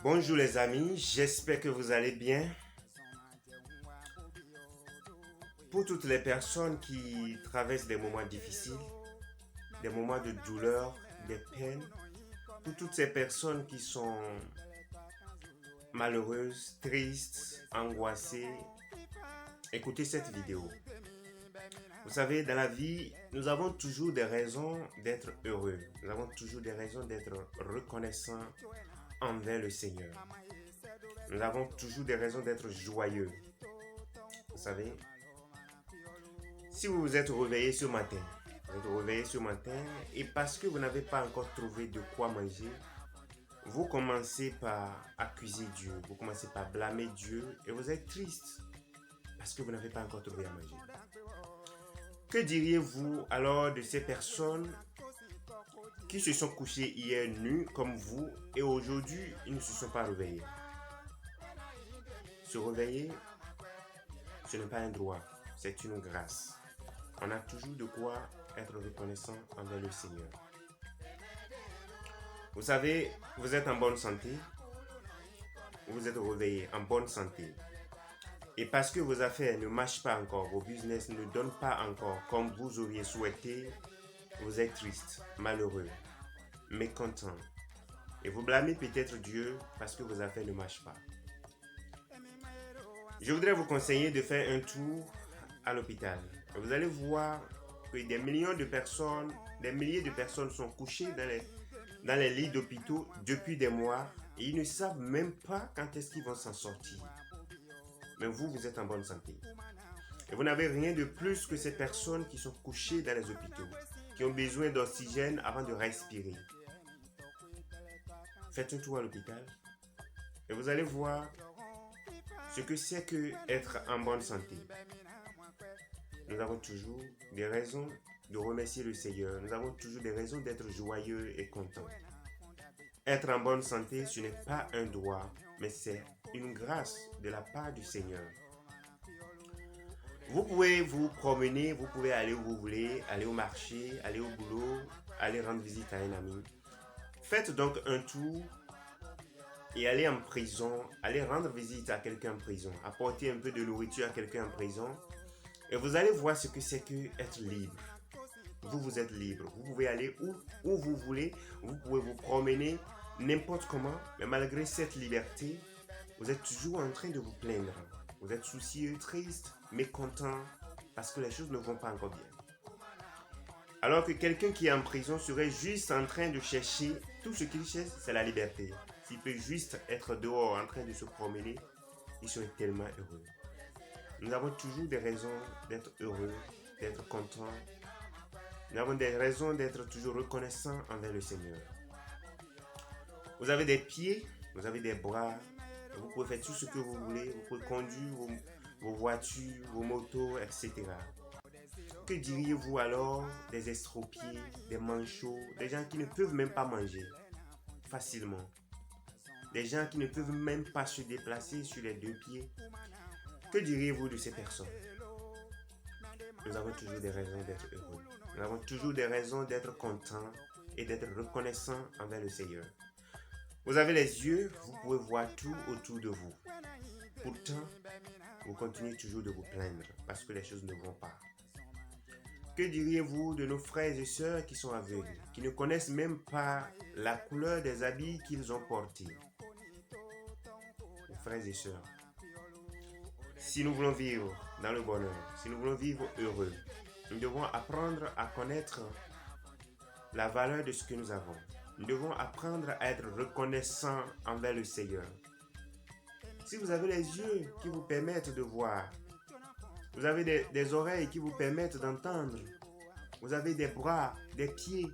Bonjour les amis, j'espère que vous allez bien. Pour toutes les personnes qui traversent des moments difficiles, des moments de douleur, des peines, pour toutes ces personnes qui sont malheureuses, tristes, angoissées, écoutez cette vidéo. Vous savez, dans la vie, nous avons toujours des raisons d'être heureux. Nous avons toujours des raisons d'être reconnaissants envers le Seigneur. Nous avons toujours des raisons d'être joyeux. Vous savez, si vous vous êtes réveillé ce matin, et parce que vous n'avez pas encore trouvé de quoi manger, vous commencez par accuser Dieu, vous commencez par blâmer Dieu et vous êtes triste parce que vous n'avez pas encore trouvé à manger. Que diriez-vous alors de ces personnes qui se sont couchées hier nues comme vous et aujourd'hui ils ne se sont pas réveillés? Se réveiller, ce n'est pas un droit, c'est une grâce. On a toujours de quoi être reconnaissant envers le Seigneur. Vous savez, vous êtes en bonne santé, vous êtes réveillé en bonne santé. Et parce que vos affaires ne marchent pas encore, vos business ne donnent pas encore comme vous auriez souhaité, vous êtes triste, malheureux, mécontent. Et vous blâmez peut-être Dieu parce que vos affaires ne marchent pas. Je voudrais vous conseiller de faire un tour à l'hôpital. Vous allez voir que des milliers de personnes sont couchées dans les lits d'hôpitaux depuis des mois et ils ne savent même pas quand est-ce qu'ils vont s'en sortir. Mais vous êtes en bonne santé. Et vous n'avez rien de plus que ces personnes qui sont couchées dans les hôpitaux, qui ont besoin d'oxygène avant de respirer. Faites un tour à l'hôpital et vous allez voir ce que c'est que être en bonne santé. Nous avons toujours des raisons de remercier le Seigneur. Nous avons toujours des raisons d'être joyeux et contents. Être en bonne santé, ce n'est pas un droit, mais c'est une grâce de la part du Seigneur. Vous pouvez vous promener, vous pouvez aller où vous voulez, aller au marché, aller au boulot, aller rendre visite à un ami. Faites donc un tour et allez en prison, allez rendre visite à quelqu'un en prison, apporter un peu de nourriture à quelqu'un en prison et vous allez voir ce que c'est que être libre. Vous êtes libre, vous pouvez aller où vous voulez, vous pouvez vous promener n'importe comment, mais malgré cette liberté, vous êtes toujours en train de vous plaindre. Vous êtes soucieux, triste, mécontent, parce que les choses ne vont pas encore bien. Alors que quelqu'un qui est en prison serait juste en train de chercher, tout ce qu'il cherche, c'est la liberté. S'il peut juste être dehors en train de se promener, il serait tellement heureux. Nous avons toujours des raisons d'être heureux, d'être contents. Nous avons des raisons d'être toujours reconnaissants envers le Seigneur. Vous avez des pieds, vous avez des bras, vous pouvez faire tout ce que vous voulez, vous pouvez conduire vos voitures, vos motos, etc. Que diriez-vous alors des estropiés, des manchots, des gens qui ne peuvent même pas manger facilement, des gens qui ne peuvent même pas se déplacer sur les deux pieds? Que diriez-vous de ces personnes? Nous avons toujours des raisons d'être heureux. Nous avons toujours des raisons d'être contents et d'être reconnaissants envers le Seigneur. Vous avez les yeux, vous pouvez voir tout autour de vous. Pourtant, vous continuez toujours de vous plaindre parce que les choses ne vont pas. Que diriez-vous de nos frères et sœurs qui sont aveugles, qui ne connaissent même pas la couleur des habits qu'ils ont portés? Mes frères et sœurs, si nous voulons vivre dans le bonheur, si nous voulons vivre heureux, nous devons apprendre à connaître la valeur de ce que nous avons. Nous devons apprendre à être reconnaissants envers le Seigneur. Si vous avez les yeux qui vous permettent de voir, vous avez des oreilles qui vous permettent d'entendre, vous avez des bras, des pieds,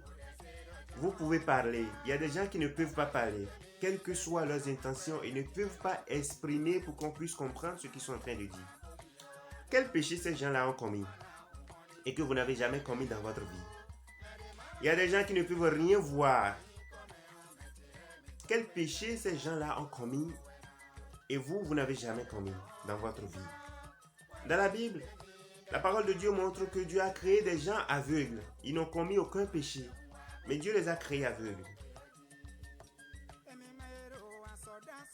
vous pouvez parler. Il y a des gens qui ne peuvent pas parler. Quelles que soient leurs intentions, ils ne peuvent pas exprimer pour qu'on puisse comprendre ce qu'ils sont en train de dire. Quel péché ces gens-là ont commis et que vous n'avez jamais commis dans votre vie? Il y a des gens qui ne peuvent rien voir. Quel péché ces gens-là ont commis et vous n'avez jamais commis dans votre vie? Dans la Bible, la parole de Dieu montre que Dieu a créé des gens aveugles. Ils n'ont commis aucun péché, mais Dieu les a créés aveugles.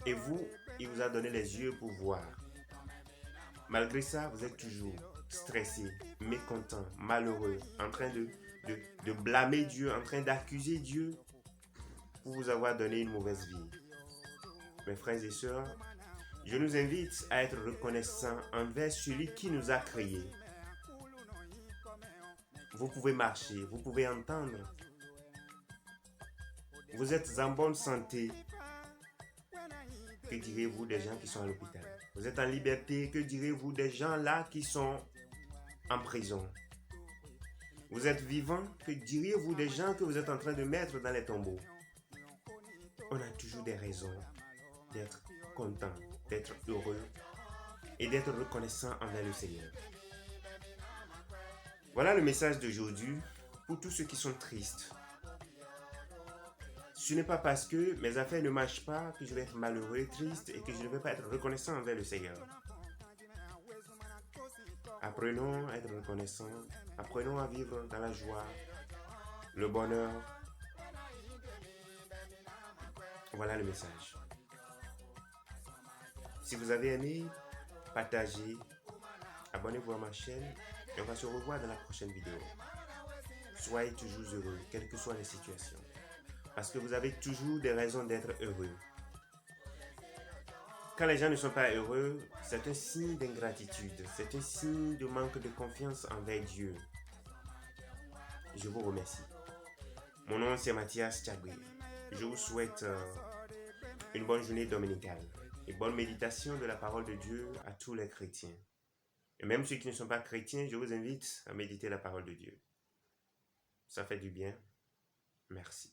Et vous, il vous a donné les yeux pour voir. Malgré ça, vous êtes toujours stressé, mécontent, malheureux, en train de blâmer Dieu, en train d'accuser Dieu pour vous avoir donné une mauvaise vie. Mes frères et sœurs, je nous invite à être reconnaissants envers celui qui nous a créés. Vous pouvez marcher, vous pouvez entendre. Vous êtes en bonne santé. Que direz-vous des gens qui sont à l'hôpital? Vous êtes en liberté. Que direz-vous des gens là qui sont en prison? Vous êtes vivant. Que diriez-vous des gens que vous êtes en train de mettre dans les tombeaux? On a toujours des raisons d'être content, d'être heureux et d'être reconnaissant envers le Seigneur. Voilà le message d'aujourd'hui pour tous ceux qui sont tristes. Ce n'est pas parce que mes affaires ne marchent pas que je vais être malheureux et triste et que je ne vais pas être reconnaissant envers le Seigneur. Apprenons à être reconnaissants, apprenons à vivre dans la joie, le bonheur. Voilà le message. Si vous avez aimé, partagez, abonnez-vous à ma chaîne et on va se revoir dans la prochaine vidéo. Soyez toujours heureux, quelles que soient les situations. Parce que vous avez toujours des raisons d'être heureux. Quand les gens ne sont pas heureux, c'est un signe d'ingratitude, c'est un signe de manque de confiance envers Dieu. Je vous remercie. Mon nom c'est Mathias Tchagui. Je vous souhaite une bonne journée dominicale et bonne méditation de la parole de Dieu à tous les chrétiens. Et même ceux qui ne sont pas chrétiens, je vous invite à méditer la parole de Dieu. Ça fait du bien. Merci.